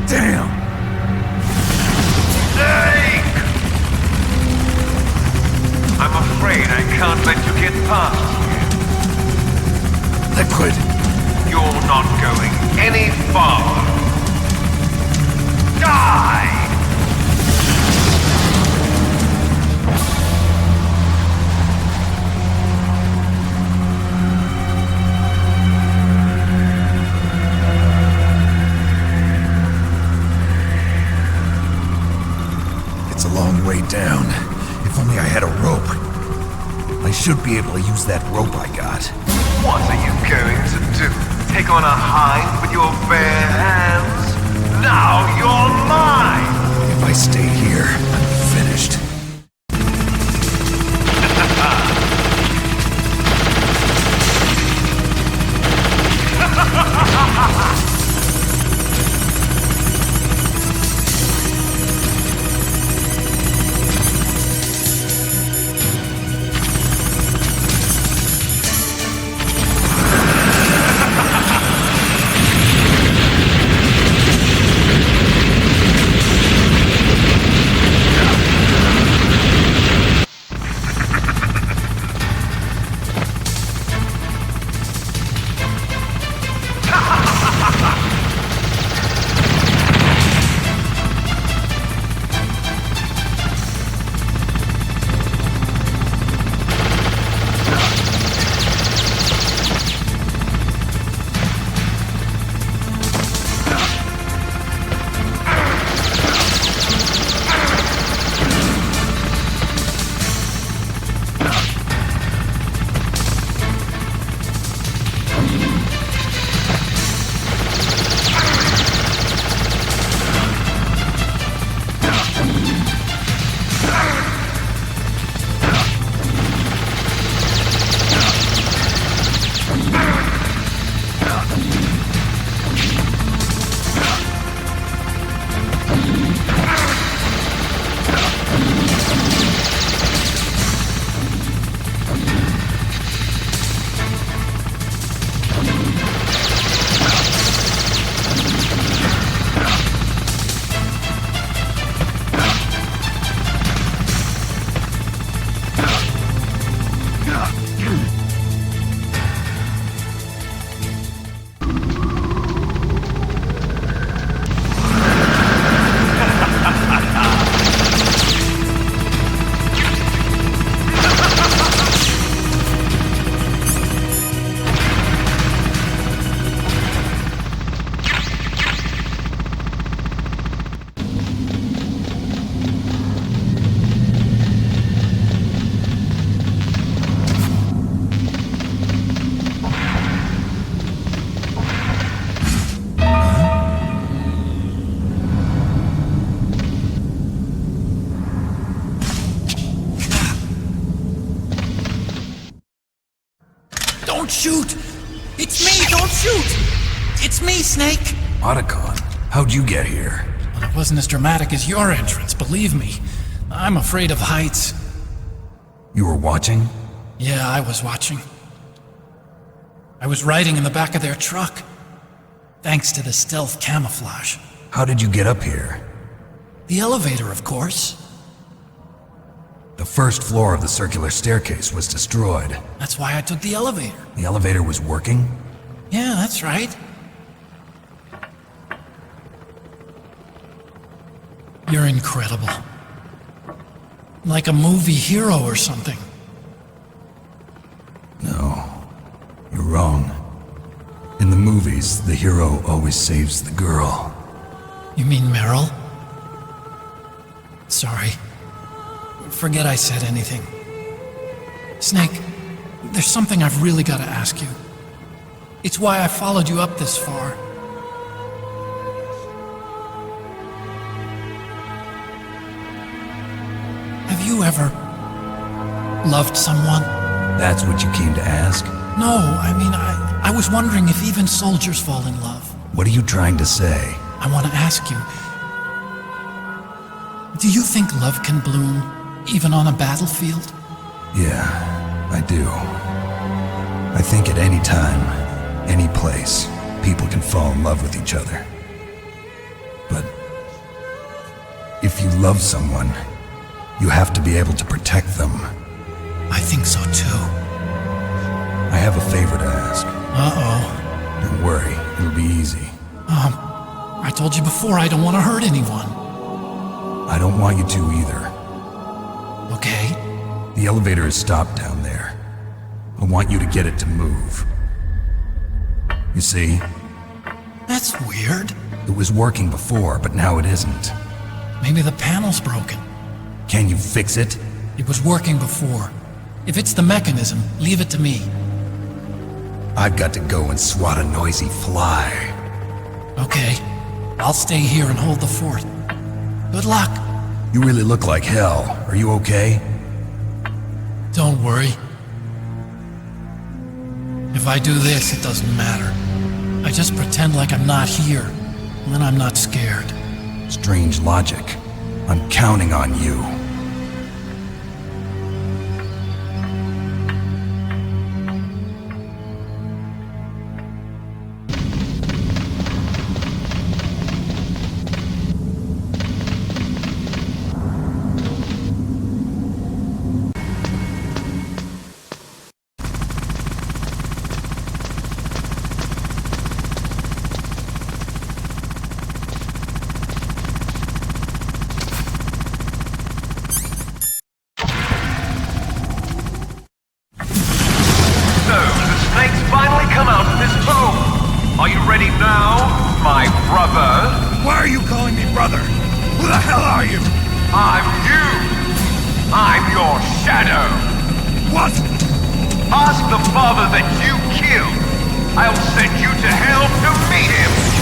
Damn! Snake! I'm afraid I can't let you get past here. Liquid! You're not going any farther. Die! It's a long way down. If only I had a rope. I should be able to use that rope I got. What are you going to do? Take on a hind with your bare hands? Now you're mine! If I stay here, I'm finished. Don't shoot! It's me! Don't shoot! It's me, Snake! Otacon, how'd you get here? Well, it wasn't as dramatic as your entrance, believe me. I'm afraid of heights. You were watching? Yeah, I was watching. I was riding in the back of their truck. Thanks to the stealth camouflage. How did you get up here? The elevator, of course. The first floor of the circular staircase was destroyed. That's why I took the elevator. The elevator was working? Yeah, that's right. You're incredible. Like a movie hero or something. No, you're wrong. In the movies, the hero always saves the girl. You mean Meryl? Sorry. Forget I said anything. Snake, there's something I've really got to ask you. It's why I followed you up this far. Have you ever loved someone? That's what you came to ask? No, I mean, I was wondering if even soldiers fall in love. What are you trying to say? I want to ask you, do you think love can bloom even on a battlefield? Yeah, I do. I think at any time, any place, people can fall in love with each other. But you love someone, you have to be able to protect them. I think so too. I have a favor to ask. Uh-oh. Don't worry, it'll be easy. I told you before I don't want to hurt anyone. I don't want you to either. Okay. The elevator is stopped down there. I want you to get it to move. You see, That's weird. it was working before, but now it isn't. Maybe the panel's broken. Can you fix it? It was working before. If it's the mechanism, leave it to me. I've got to go and swat a noisy fly. Okay. I'll stay here and hold the fort. Good luck. You really look like hell. Are you okay? Don't worry. If I do this, it doesn't matter. I just pretend like I'm not here, and then I'm not scared. Strange logic. I'm counting on you. Are you ready now, my brother? Why are you calling me brother? Who the hell are you? I'm you. I'm your shadow. What? Ask the father that you killed. I'll send you to hell to meet him.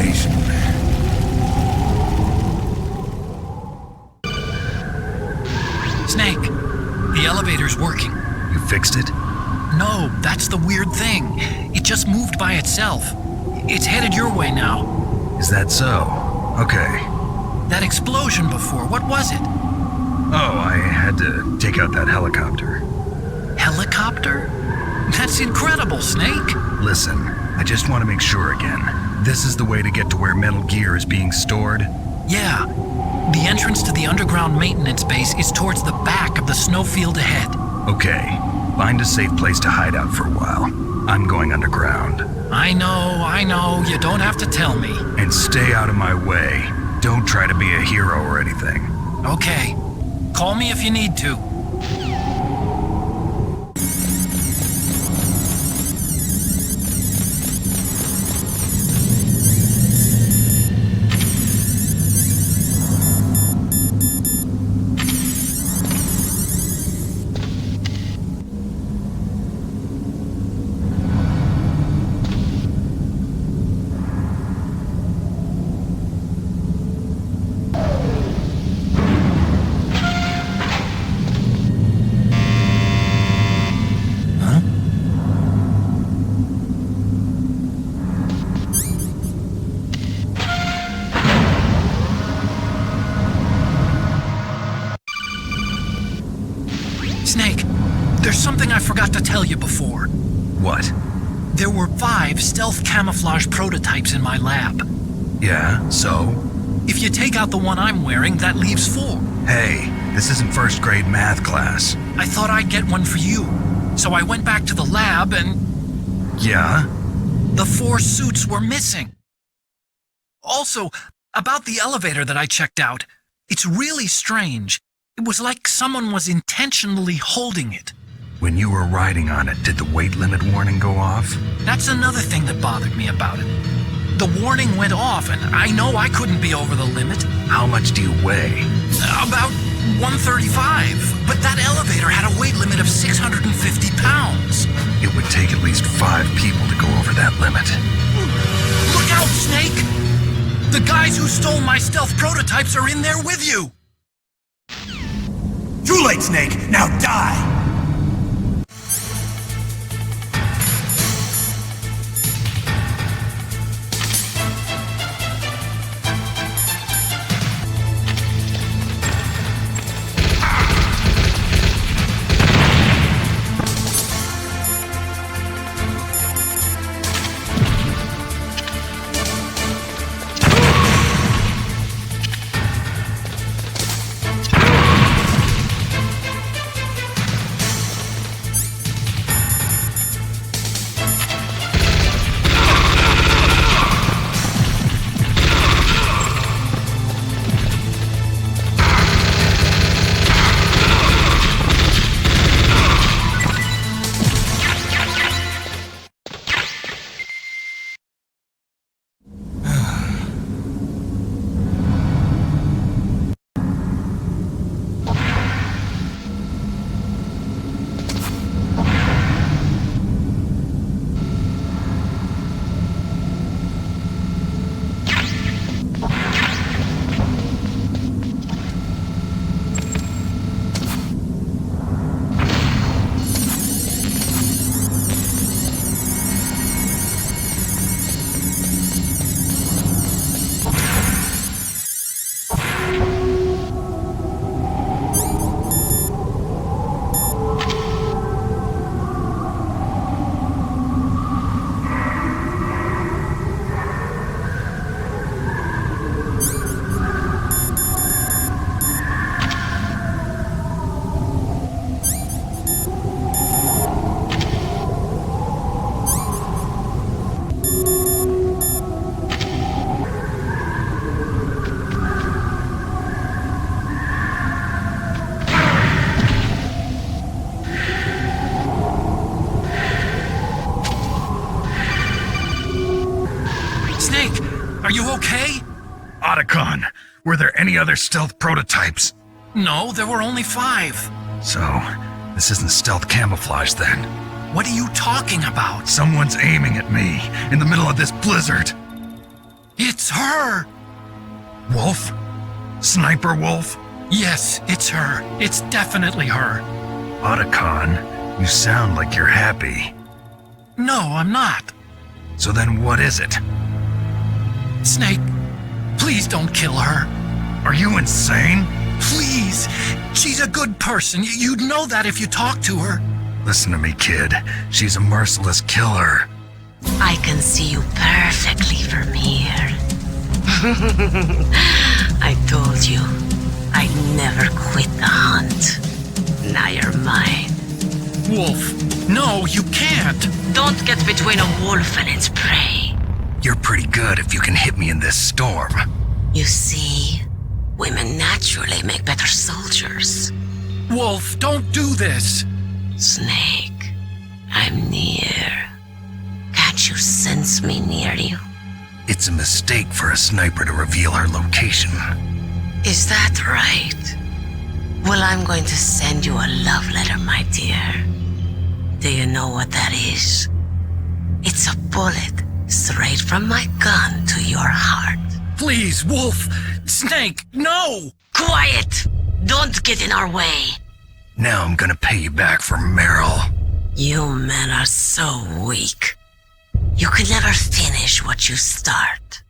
information. Snake, the elevator's working. You fixed it? No, that's the weird thing. It just moved by itself. It's headed your way now. Is that so? Okay. That explosion before, what was it? Oh, I had to take out that helicopter. Helicopter? That's incredible, Snake. Listen, I just want to make sure again. This is the way to get to where Metal Gear is being stored? Yeah. The entrance to the underground maintenance base is towards the back of the snowfield ahead. Okay. Find a safe place to hide out for a while. I'm going underground. I know. You don't have to tell me. And stay out of my way. Don't try to be a hero or anything. Okay. Call me if you need to. Snake, there's something I forgot to tell you before. What? There were 5 stealth camouflage prototypes in my lab. Yeah, so? If you take out the one I'm wearing, that leaves 4. Hey, this isn't first grade math class. I thought I'd get one for you. So I went back to the lab and Yeah? the 4 suits were missing. Also, about the elevator that I checked out, it's really strange. It was like someone was intentionally holding it. When you were riding on it, did the weight limit warning go off? That's another thing that bothered me about it. The warning went off, and I know I couldn't be over the limit. How much do you weigh? About 135, but that elevator had a weight limit of 650 pounds. It would take at least 5 people to go over that limit. Look out, Snake! The guys who stole my stealth prototypes are in there with you! Too late, Snake! Now die! Are you okay? Otacon, were there any other stealth prototypes? No, there were only 5. So, this isn't stealth camouflage then. What are you talking about? Someone's aiming at me in the middle of this blizzard. It's her! Wolf? Sniper Wolf? Yes, it's her. It's definitely her. Otacon, you sound like you're happy. No, I'm not. So then what is it? Snake, please don't kill her. Are you insane? Please! She's a good person. You'd know that if you talked to her. Listen to me, kid. She's a merciless killer. I can see you perfectly from here. I told you, I'd never quit the hunt. Now you're mine. Wolf, no, you can't. Don't get between a wolf and its prey. You're pretty good if you can hit me in this storm. You see, women naturally make better soldiers. Wolf, don't do this. Snake, I'm near. Can't you sense me near you? It's a mistake for a sniper to reveal her location. Is that right? Well, I'm going to send you a love letter, my dear. Do you know what that is? It's a bullet straight from my gun to your heart. Please, Wolf. Snake, no! Quiet! Don't get in our way. Now I'm gonna pay you back for Meryl. You men are so weak. You can never finish what you start.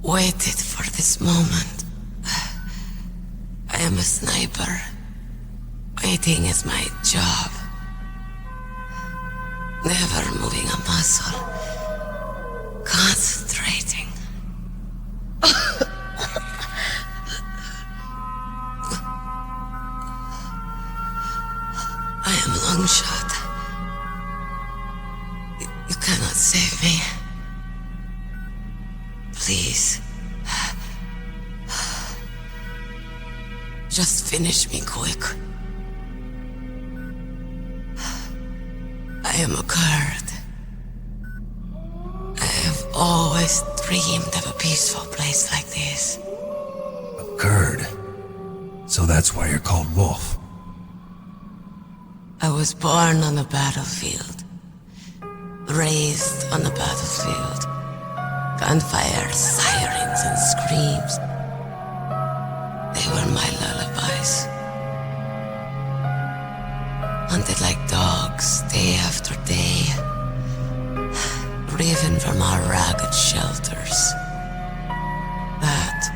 waited for this moment. I am a sniper. Waiting is my job. Never moving a muscle. Concentrating. I am Longshot. You cannot save me. Please. Just finish me quick. I am a Kurd. I have always dreamed of a peaceful place like this. A Kurd. So that's why you're called Wolf. I was born on the battlefield. Raised on the battlefield. Gunfire, sirens, and screams. They were my lullabies. Hunted like dogs, day after day. Driven from our ragged shelters. That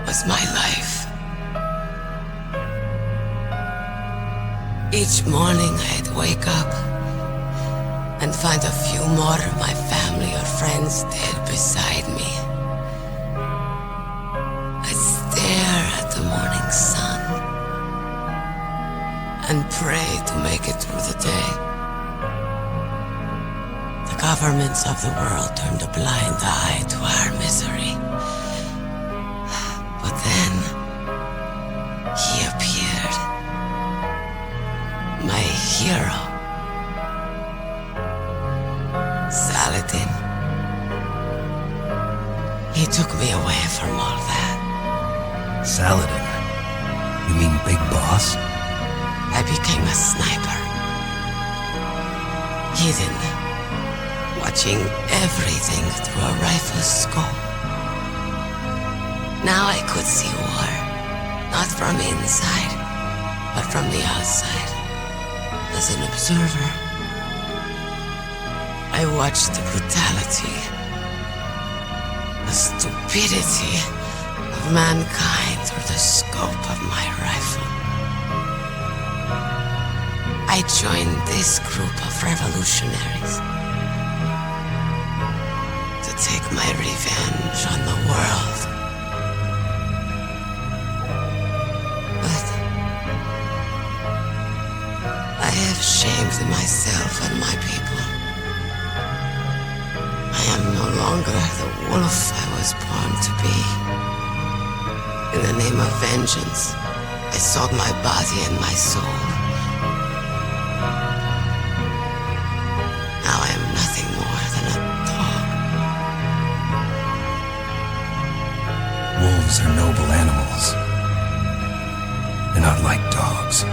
was my life. Each morning I'd wake up and find a few more of my family or friends dead beside me. I'd stare at the morning sun and pray to make it through the day. The governments of the world turned a blind eye to our misery. But then he appeared. My hero. Saladin. He took me away from all that. Saladin? You mean Big Boss? I became a sniper. Hidden. Watching everything through a rifle's scope. Now I could see war. Not from inside, but from the outside. As an observer. I watched the brutality, the stupidity of mankind through the scope of my rifle. I joined this group of revolutionaries to take my revenge on the world. But I have shamed myself and my people. I am no longer the wolf I was born to be. In the name of vengeance, I sold my body and my soul. Now I am nothing more than a dog. Wolves are noble animals. They're not like dogs.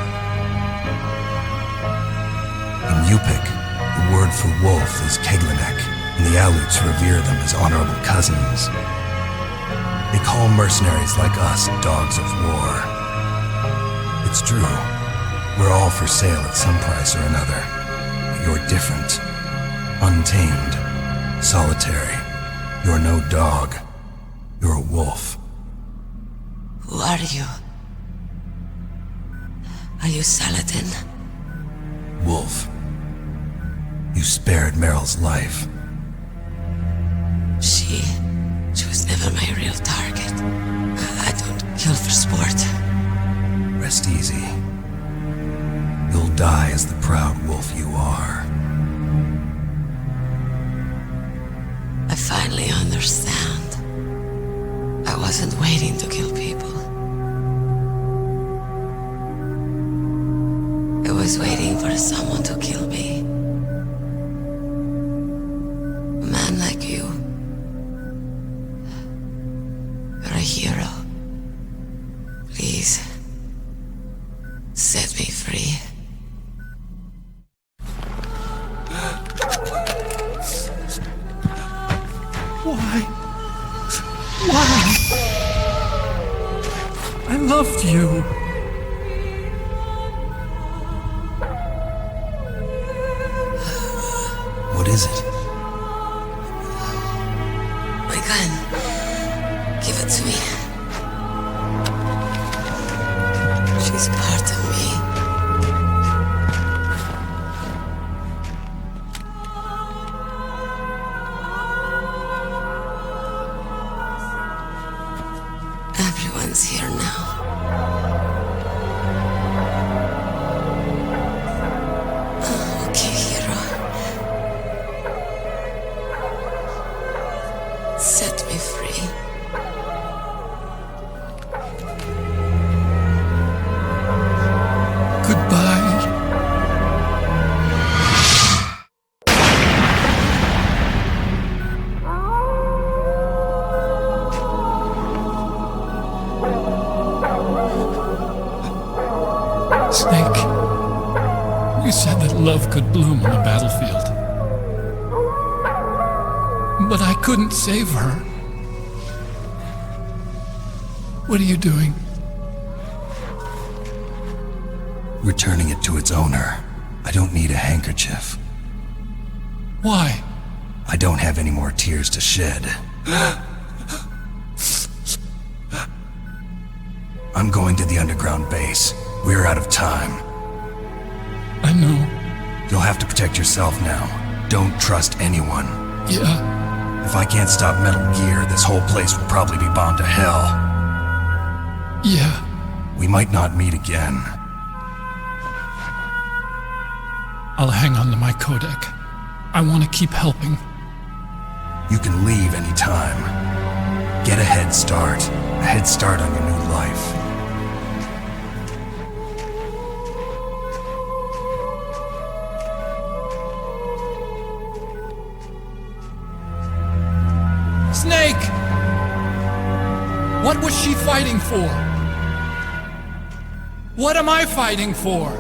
In Yupik, the word for wolf is Keglenek, and the Aleuts revere them as honorable cousins. They call mercenaries like us dogs of war. It's true, we're all for sale at some price or another. But you're different. Untamed. Solitary. You're no dog. You're a wolf. Who are you? Are you Saladin? Wolf. You spared Meryl's life. She was never my real target. I don't kill for sport. Rest easy. You'll die as the proud wolf you are. I finally understand. I wasn't waiting to kill people. I was waiting for someone to kill me. A man like you. You're a hero. Please, set me free. Why? I loved you. What is it? My gun. Give it to me. She's part of me. Everyone's here now. Okay, hero. Set me free. Goodbye. Snake, you said that love could bloom on the battlefield. But I couldn't save her. What are you doing? Returning it to its owner. I don't need a handkerchief. Why? I don't have any more tears to shed. I'm going to the underground base. We're out of time. I know. You'll have to protect yourself now. Don't trust anyone. Yeah. If I can't stop Metal Gear, this whole place will probably be bound to hell. Yeah. We might not meet again. I'll hang on to my codec. I want to keep helping. You can leave anytime. Get a head start. A head start on your new life. Snake! What was she fighting for? What am I fighting for?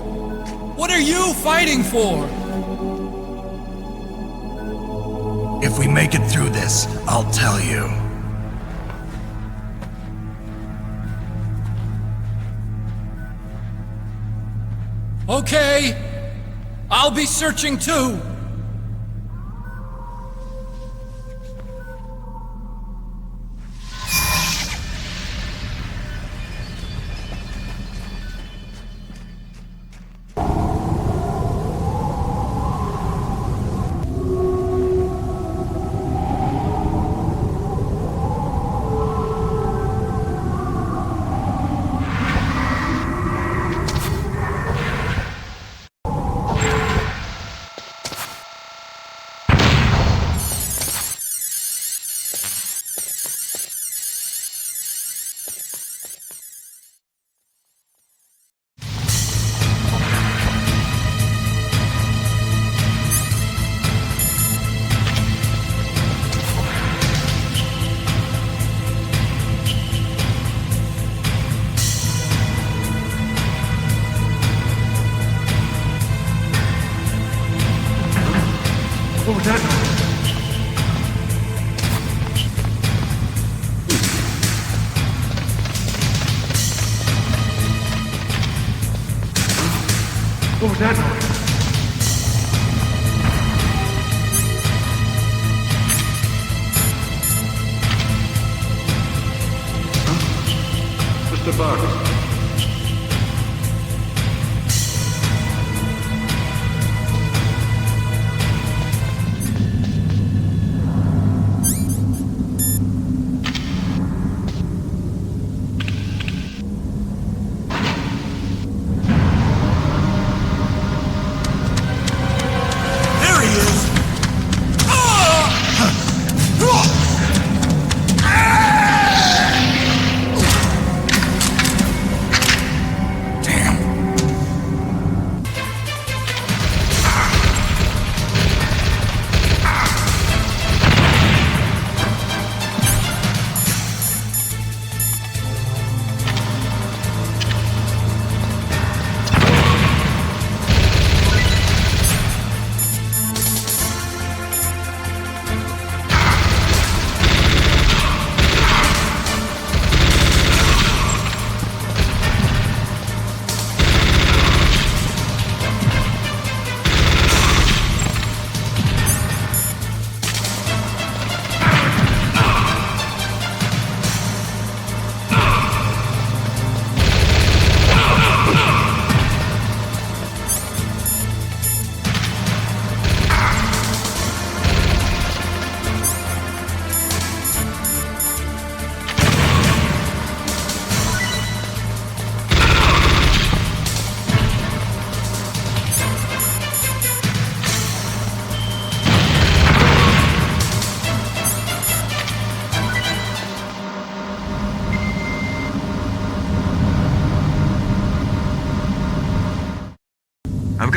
What are you fighting for? If we make it through this, I'll tell you. Okay. I'll be searching too. What was that? What was that noise? Huh? Mr. Barker.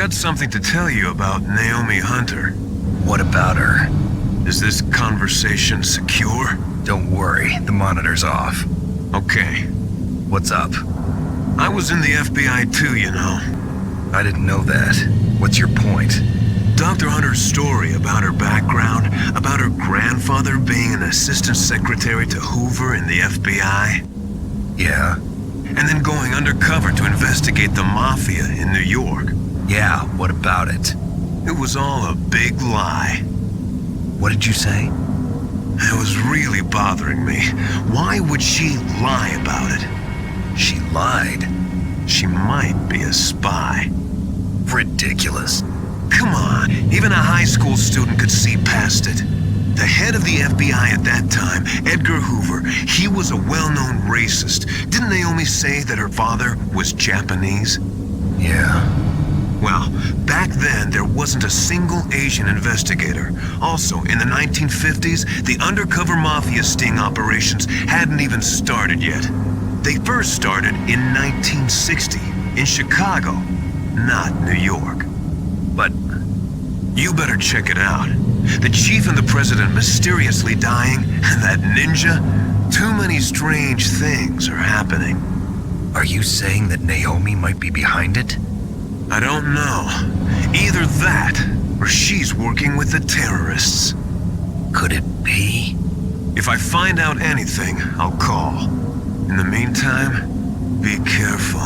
got something to tell you about Naomi Hunter. What about her? Is this conversation secure? Don't worry, the monitor's off. Okay. What's up? I was in the FBI too, you know. I didn't know that. What's your point? Dr. Hunter's story about her background, about her grandfather being an assistant secretary to Hoover in the FBI. Yeah? And then going undercover to investigate the mafia in New York. Yeah, what about it? It was all a big lie. What did you say? It was really bothering me. Why would she lie about it? She lied. She might be a spy. Ridiculous. Come on, even a high school student could see past it. The head of the FBI at that time, Edgar Hoover, he was a well-known racist. Didn't Naomi say that her father was Japanese? Yeah. Well, back then, there wasn't a single Asian investigator. Also, in the 1950s, the undercover mafia sting operations hadn't even started yet. They first started in 1960, in Chicago, not New York. But you better check it out. The chief and the president mysteriously dying, and that ninja? Too many strange things are happening. Are you saying that Naomi might be behind it? I don't know. Either that, or she's working with the terrorists. Could it be? If I find out anything, I'll call. In the meantime, be careful.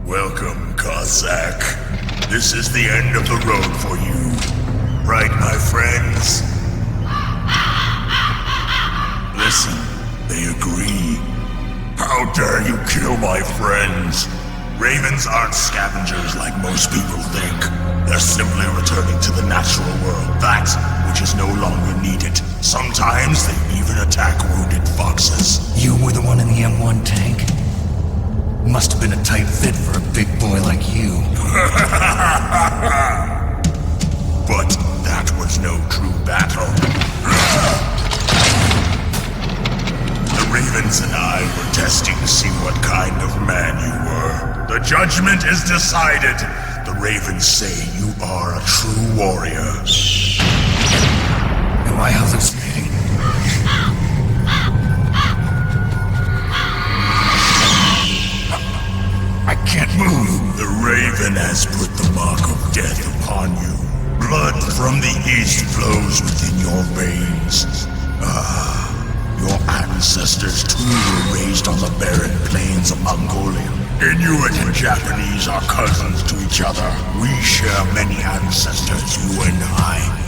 Welcome, Cossack. This is the end of the road for you. Right, my friends? Listen, they agree. How dare you kill my friends? Ravens aren't scavengers like most people think. They're simply returning to the natural world, that which is no longer needed. Sometimes they even attack wounded foxes. You were the one in the M1 tank? Must have been a tight fit for a big boy like you. But that was no true battle. The Ravens and I were testing to see what kind of man you were. The judgment is decided. The Ravens say you are a true warrior. Am I hallucinating? I can't move. The Raven has put the mark of death upon you. Blood from the east flows within your veins. Your ancestors too were raised on the barren plains of Mongolia. Inuit and Japanese are cousins to each other. We share many ancestors, you and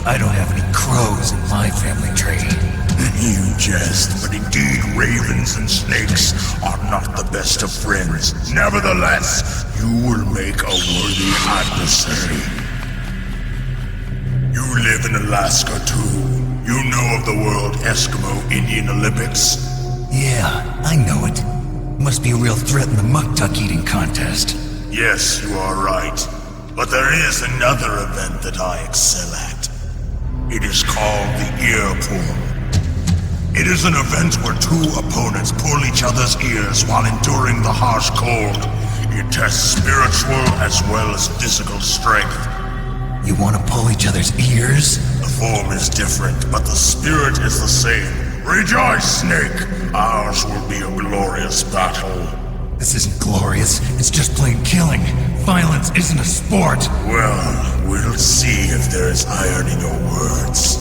I don't have any crows in my family tree. You jest, but indeed ravens and snakes are not the best of friends. Nevertheless, you will make a worthy adversary. You live in Alaska too. You know of the World Eskimo Indian Olympics? Yeah, I know it. Must be a real threat in the muck-duck eating contest. Yes, you are right. But there is another event that I excel at. It is called the ear pull. It is an event where two opponents pull each other's ears while enduring the harsh cold. It tests spiritual as well as physical strength. You want to pull each other's ears? The form is different, but the spirit is the same. Rejoice, Snake! Ours will be a glorious battle. This isn't glorious. It's just plain killing. Violence isn't a sport. Well, we'll see if there is iron in your words.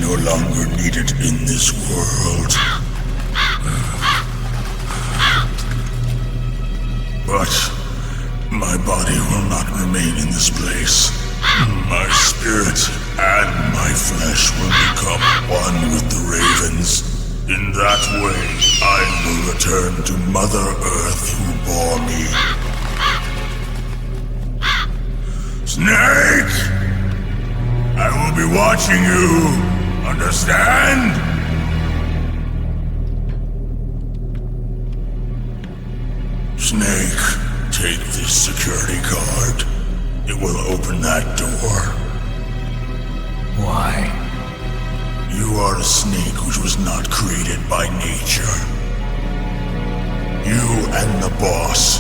no longer needed in this world. But my body will not remain in this place. My spirit and my flesh will become one with the ravens. In that way, I will return to Mother Earth who bore me. Snake! I will be watching you. Understand? Snake, take this security card. It will open that door. Why? You are a snake which was not created by nature. You and the boss.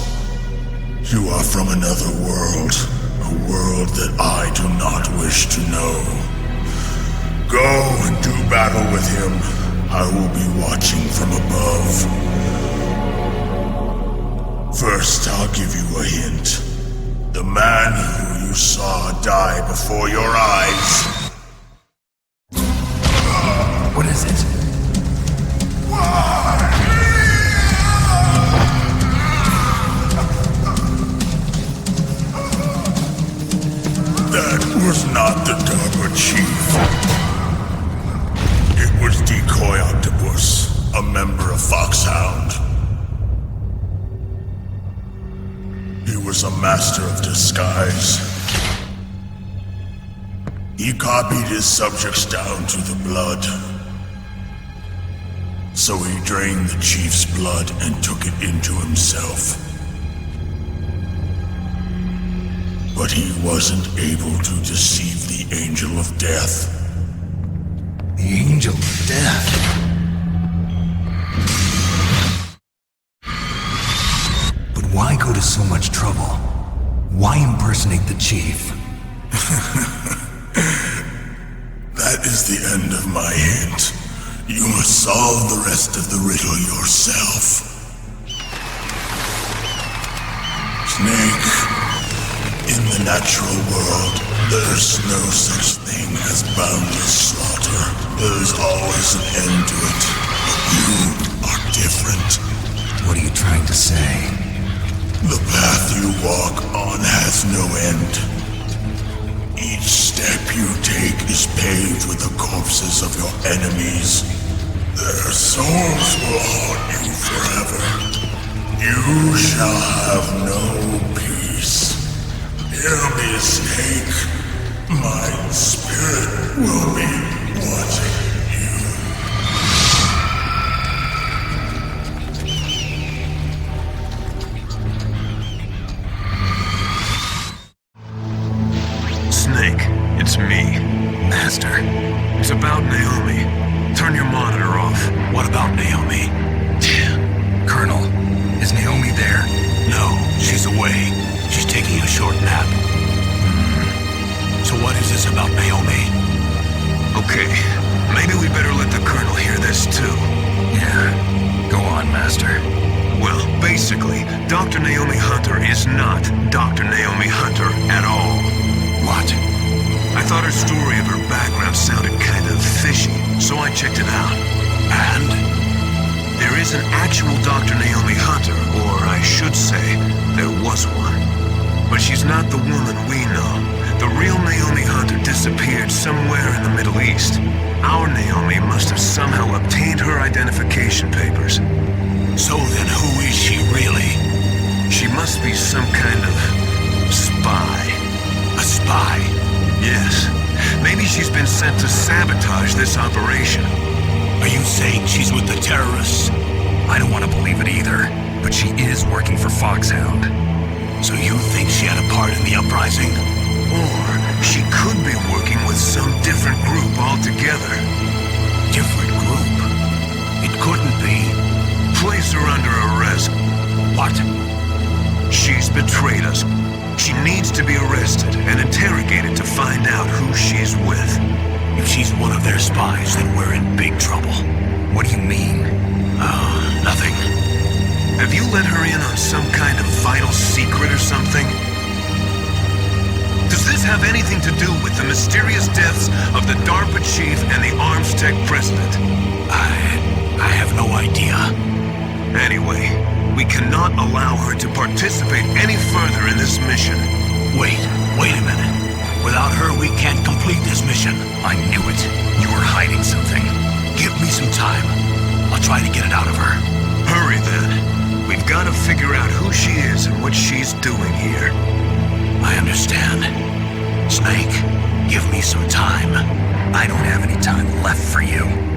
You are from another world. A world that I do not wish to know. Go and do battle with him. I will be watching from above. First, I'll give you a hint. The man who you saw die before your eyes. What is it? That was not the Dharma Chief. It was Decoy Octopus, a member of Foxhound. He was a master of disguise. He copied his subjects down to the blood. So he drained the chief's blood and took it into himself. But he wasn't able to deceive the Angel of Death. The Angel of Death? But why go to so much trouble? Why impersonate the chief? That is the end of my hint. You must solve the rest of the riddle yourself. Snake, in the natural world, there's no such thing as boundless slaughter. There's always an end to it. But you are different. What are you trying to say? The path you walk on has no end. Each step you take is paved with the corpses of your enemies. Their souls will haunt you forever. You shall have no peace. Hear me, Snake. My spirit will be watching you. Snake, it's me. Master. It's about Naomi. Turn your monitor off. What about Naomi? Colonel, is Naomi there? No, she's away. She's taking a short nap. So what is this about Naomi? Okay, maybe we better let the Colonel hear this too. Yeah, go on, Master. Well, basically, Dr. Naomi Hunter is not Dr. Naomi Hunter at all. What? I thought her story of her background sounded kind of fishy, so I checked it out. And? There is an actual Dr. Naomi Hunter, or I should say, there was one. But she's not the woman we know. The real Naomi Hunter disappeared somewhere in the Middle East. Our Naomi must have somehow obtained her identification papers. So then who is she really? She must be some kind of spy. A spy? Yes. Maybe she's been sent to sabotage this operation. Are you saying she's with the terrorists? I don't want to believe it either, but she is working for Foxhound. So you think she had a part in the uprising? Or she could be working with some different group altogether. Different group? It couldn't be. Place her under arrest. What? She's betrayed us. She needs to be arrested and interrogated to find out who she's with. If she's one of their spies, then we're in big trouble. What do you mean? Oh, nothing. Have you let her in on some kind of vital secret or something? Does this have anything to do with the mysterious deaths of the DARPA chief and the Arms Tech president? I have no idea. Anyway, we cannot allow her to participate any further in this mission. Wait a minute. Without her, we can't complete this mission. I knew it. You were hiding something. Give me some time. I'll try to get it out of her. Hurry then. We've got to figure out who she is and what she's doing here. I understand. Snake, give me some time. I don't have any time left for you.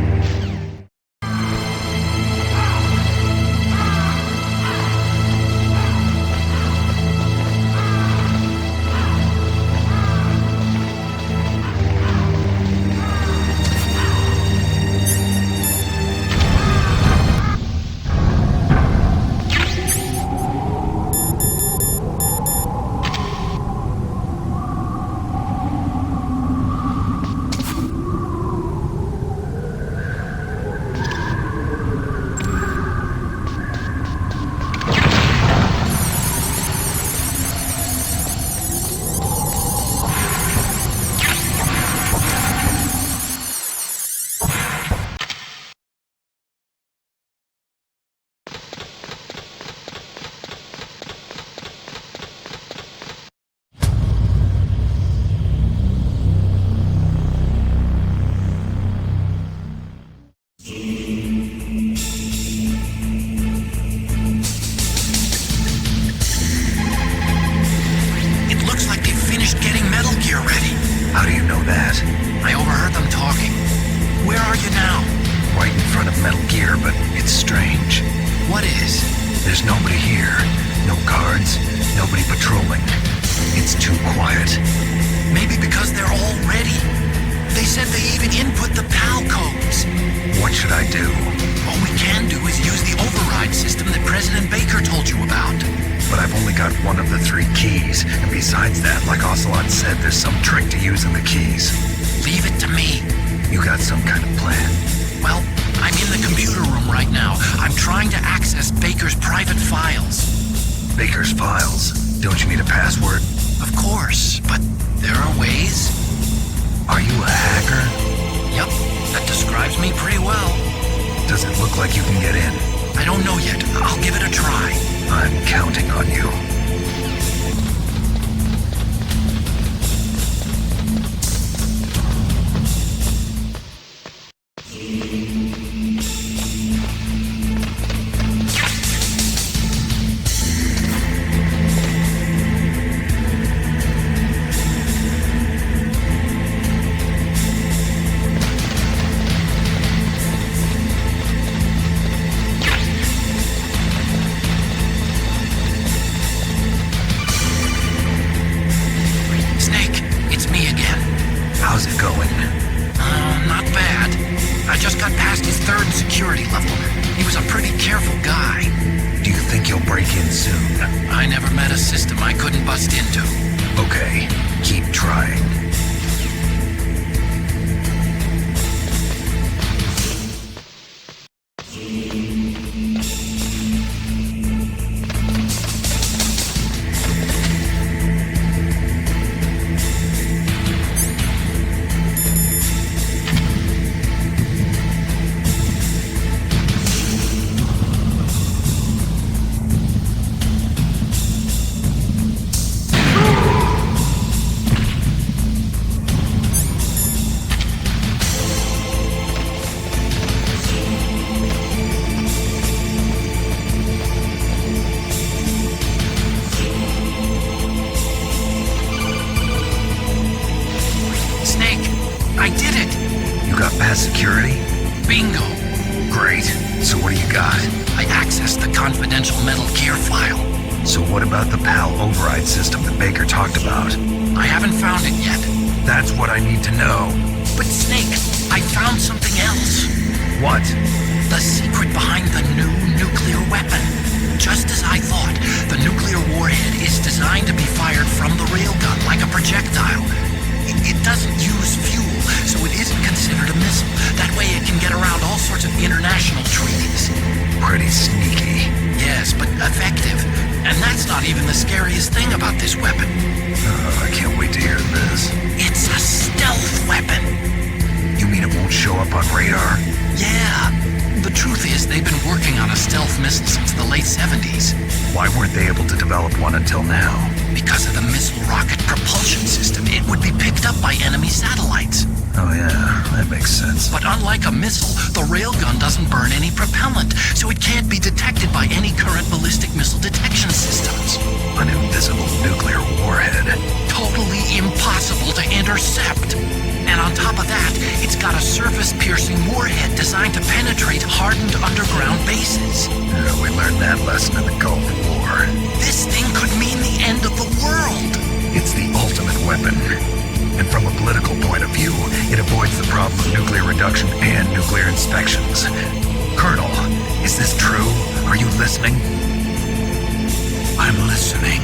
Pretty sneaky. Yes, but effective. And that's That's not even the scariest thing about this weapon. I can't wait to hear this. It's a stealth weapon. You mean it won't show up on radar? Yeah. The truth is, they've been working on a stealth missile since the late 70s. Why weren't they able to develop one until now? Because of the missile rocket propulsion system, it would be picked up by enemy satellites. Oh yeah, that makes sense. But unlike a missile, the railgun doesn't burn any propellant, so it can't be detected by any current ballistic missile detection systems. An invisible nuclear warhead. Totally impossible to intercept. And on top of that, it's got a surface-piercing warhead designed to penetrate hardened underground bases. Yeah, we learned that lesson in the Gulf War. This thing could mean the end of the world. It's the ultimate weapon. And from a political point of view, it avoids the problem of nuclear reduction and nuclear inspections. Colonel, is this true? Are you listening? I'm listening.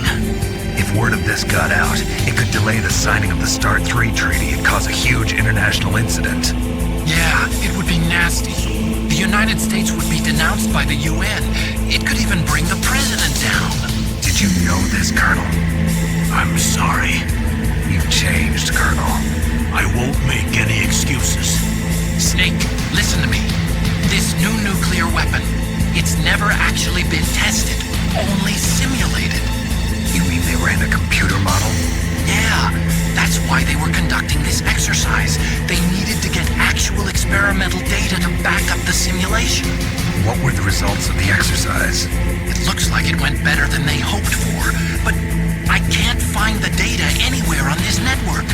If word of this got out, it could delay the signing of the START 3 treaty and cause a huge international incident. Yeah, it would be nasty. The United States would be denounced by the UN. It could even bring the president down. Did you know this, Colonel? I'm sorry. You've changed, Colonel. I won't make any excuses. Snake, listen to me. This new nuclear weapon, it's never actually been tested, only simulated. You mean they ran a computer model? Yeah, that's why they were conducting this exercise. They needed to get actual experimental data to back up the simulation. What were the results of the exercise? It looks like it went better than they hoped for, but I can't find the data anywhere on this network.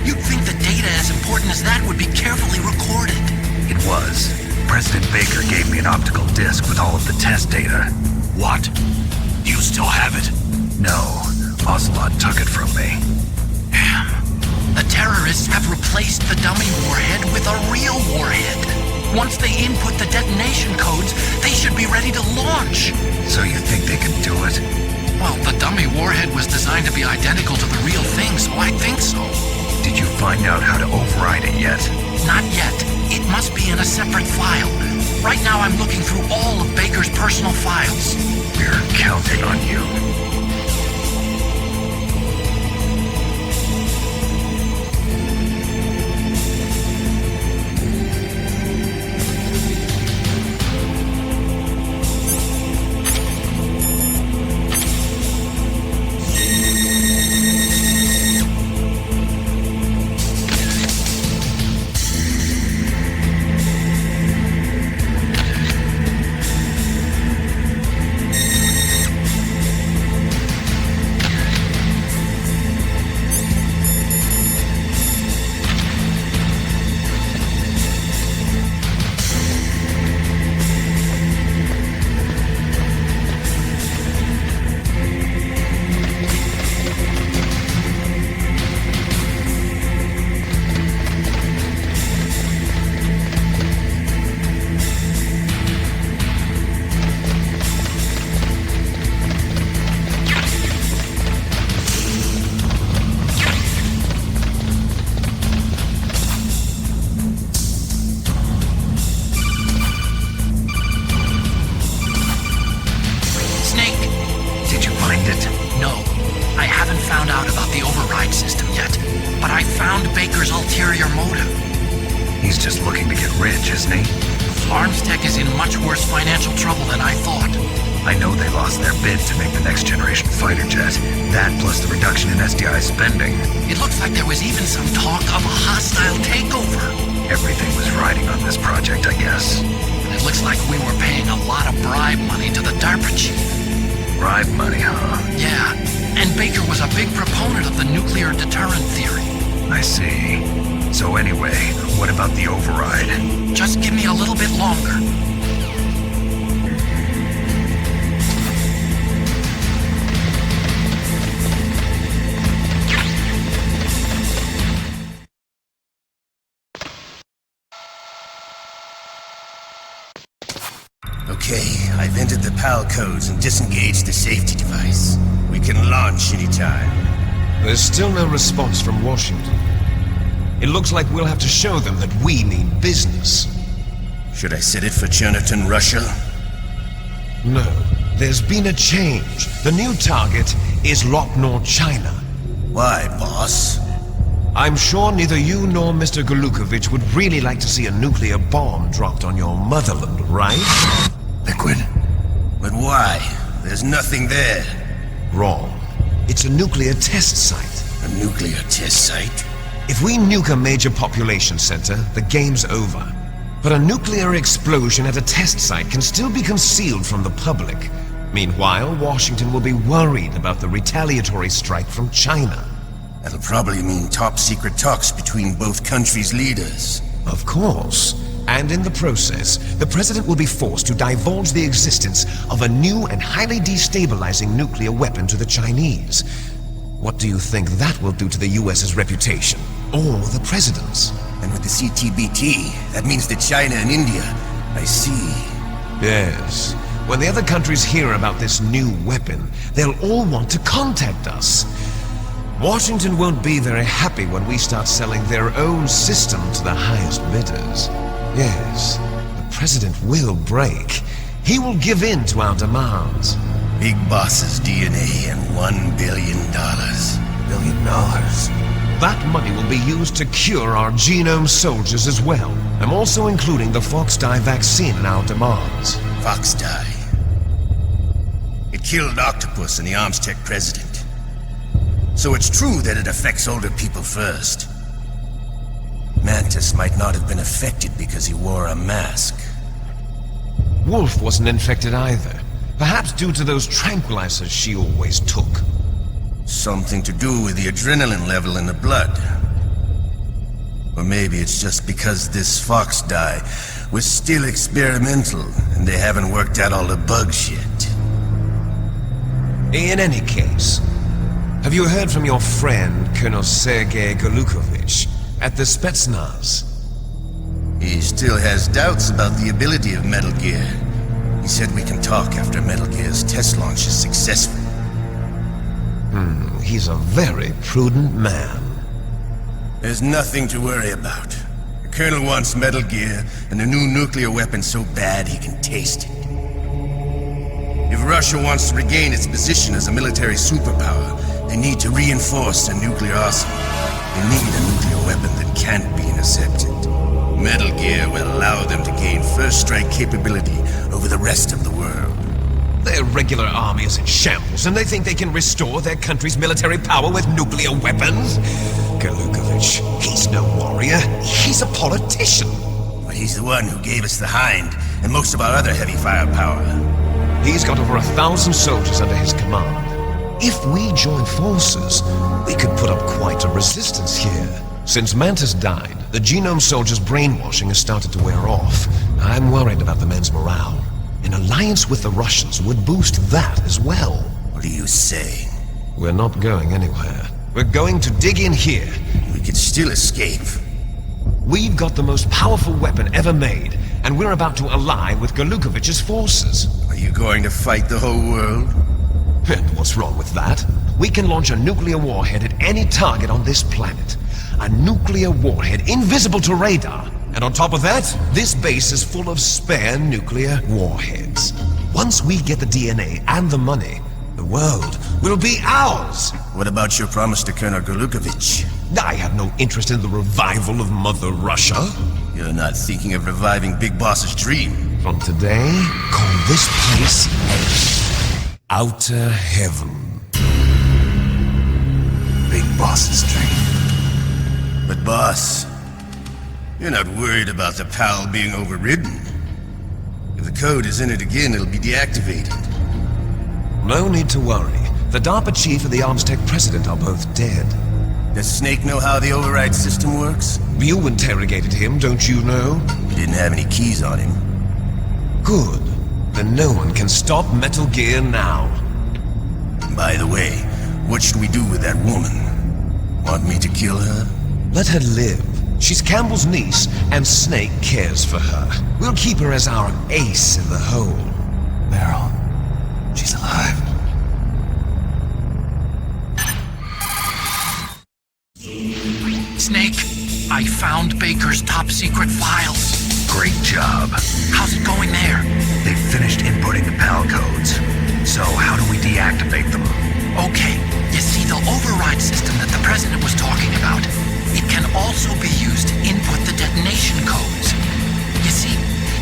You'd think the data as important as that would be carefully recorded. It was. President Baker gave me an optical disc with all of the test data. What? Do you still have it? No, Ocelot took it from me. Damn. The terrorists have replaced the dummy warhead with a real warhead. Once they input the detonation codes, they should be ready to launch. So you think they can do it? Well, the dummy warhead was designed to be identical to the real thing, so I think so. Did you find out how to override it yet? Not yet. It must be in a separate file. Right now I'm looking through all of Baker's personal files. We're counting on you. Okay, I've entered the PAL codes and disengaged the safety device. We can launch anytime. There's still no response from Washington. It looks like we'll have to show them that we mean business. Should I set it for Cherniton, Russia? No, There's been a change. The new target is Locknor, China. Why, boss? I'm sure neither you nor Mr. Golukovich would really like to see a nuclear bomb dropped on your motherland, right? Liquid. But why? There's nothing there. Wrong. It's a nuclear test site. A nuclear test site? If we nuke a major population center, the game's over. But a nuclear explosion at a test site can still be concealed from the public. Meanwhile, Washington will be worried about the retaliatory strike from China. That'll probably mean top-secret talks between both countries' leaders. Of course. And in the process, the president will be forced to divulge the existence of a new and highly destabilizing nuclear weapon to the Chinese. What do you think that will do to the US's reputation? Or the president's? And with the CTBT, that means that China and India. I see. Yes. When the other countries hear about this new weapon, they'll all want to contact us. Washington won't be very happy when we start selling their own system to the highest bidders. Yes, the president will break. He will give in to our demands. Big Boss's DNA and $1 billion. $1 billion? That money will be used to cure our genome soldiers as well. I'm also including the Fox dye vaccine in our demands. Fox dye. It killed Octopus and the Armstech president. So it's true that it affects older people first. Mantis might not have been affected because he wore a mask. Wolf wasn't infected either. Perhaps due to those tranquilizers she always took. Something to do with the adrenaline level in the blood. Or maybe it's just because this Fox dye was still experimental and they haven't worked out all the bugs yet. In any case, have you heard from your friend, Colonel Sergei Golukovich, at the Spetsnaz? He still has doubts about the ability of Metal Gear. He said we can talk after Metal Gear's test launch is successful. He's a very prudent man. There's nothing to worry about. The Colonel wants Metal Gear and a new nuclear weapon so bad he can taste it. If Russia wants to regain its position as a military superpower, they need to reinforce their nuclear arsenal. They need a nuclear weapon that can't be intercepted. Metal Gear will allow them to gain first strike capability over the rest of the world. Their regular army is in shambles, and they think they can restore their country's military power with nuclear weapons? Golukovich, he's no warrior. He's a politician. But he's the one who gave us the Hind and most of our other heavy firepower. He's got over 1,000 soldiers under his command. If we join forces, we could put up quite a resistance here. Since Mantis died, the genome soldiers' brainwashing has started to wear off. I'm worried about the men's morale. An alliance with the Russians would boost that as well. What are you saying? We're not going anywhere. We're going to dig in here. We could still escape. We've got the most powerful weapon ever made, and we're about to ally with Golukovich's forces. Are you going to fight the whole world? And what's wrong with that? We can launch a nuclear warhead at any target on this planet. A nuclear warhead invisible to radar. And on top of that, this base is full of spare nuclear warheads. Once we get the DNA and the money, the world will be ours. What about your promise to Colonel Golukovich? I have no interest in the revival of Mother Russia. You're not thinking of reviving Big Boss's dream. From today, call this place Outer Heaven. Big Boss's dream. But boss, you're not worried about the PAL being overridden. If the code is in it again, it'll be deactivated. No need to worry. The DARPA chief and the Armstech president are both dead. Does Snake know how the override system works? You interrogated him, don't you know? He didn't have any keys on him. Good. Then no one can stop Metal Gear now. By the way, what should we do with that woman? Want me to kill her? Let her live. She's Campbell's niece, and Snake cares for her. We'll keep her as our ace in the hole. Meryl, she's alive. Snake, I found Baker's top-secret files. Great job. How's it going there? They finished inputting the PAL codes. So, how do we deactivate them? Okay, you see the override system that the President was talking about? It can also be used to input the detonation codes. You see,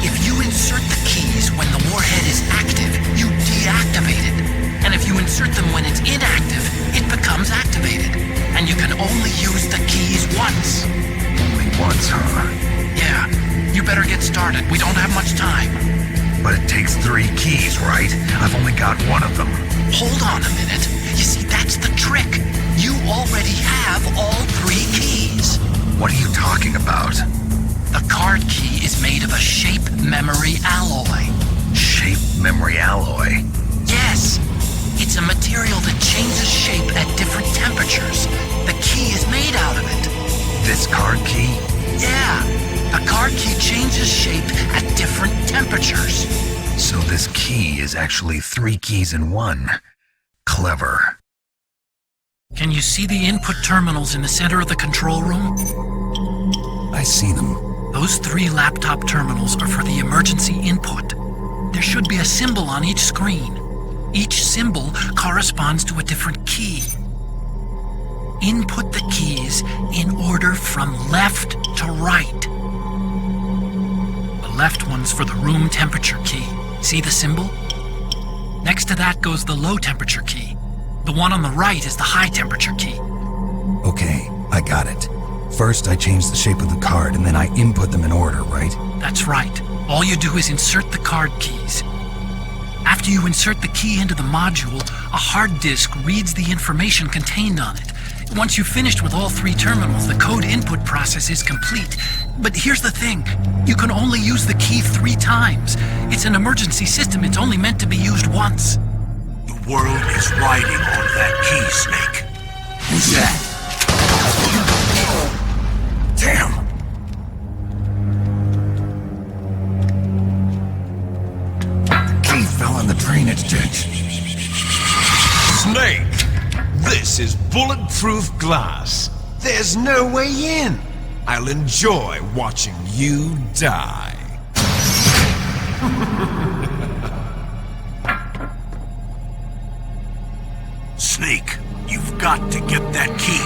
if you insert the keys when the warhead is active, you deactivate it. And if you insert them when it's inactive, it becomes activated. And you can only use the keys once. Only once, huh? Yeah, you better get started. We don't have much time. But it takes 3 keys, right? I've only got one of them. Hold on a minute. You see, that's the trick. You already have all 3 keys. What are you talking about? The card key is made of a shape memory alloy. Shape memory alloy? Yes. It's a material that changes shape at different temperatures. The key is made out of it. This card key? Yeah. The card key changes shape at different temperatures. So this key is actually 3 keys in one. Clever. Can you see the input terminals in the center of the control room? I see them. Those 3 laptop terminals are for the emergency input. There should be a symbol on each screen. Each symbol corresponds to a different key. Input the keys in order from left to right. The left one's for the room temperature key. See the symbol? Next to that goes the low temperature key. The one on the right is the high temperature key. Okay, I got it. First, I change the shape of the card, and then I input them in order, right? That's right. All you do is insert the card keys. After you insert the key into the module, a hard disk reads the information contained on it. Once you've finished with all 3 terminals, the code input process is complete. But here's the thing. You can only use the key 3 times. It's an emergency system. It's only meant to be used once. The world is riding on that key, Snake. Who's that? Damn! Key fell in the drainage ditch. Snake! This is bulletproof glass. There's no way in. I'll enjoy watching you die. Snake, you've got to get that key.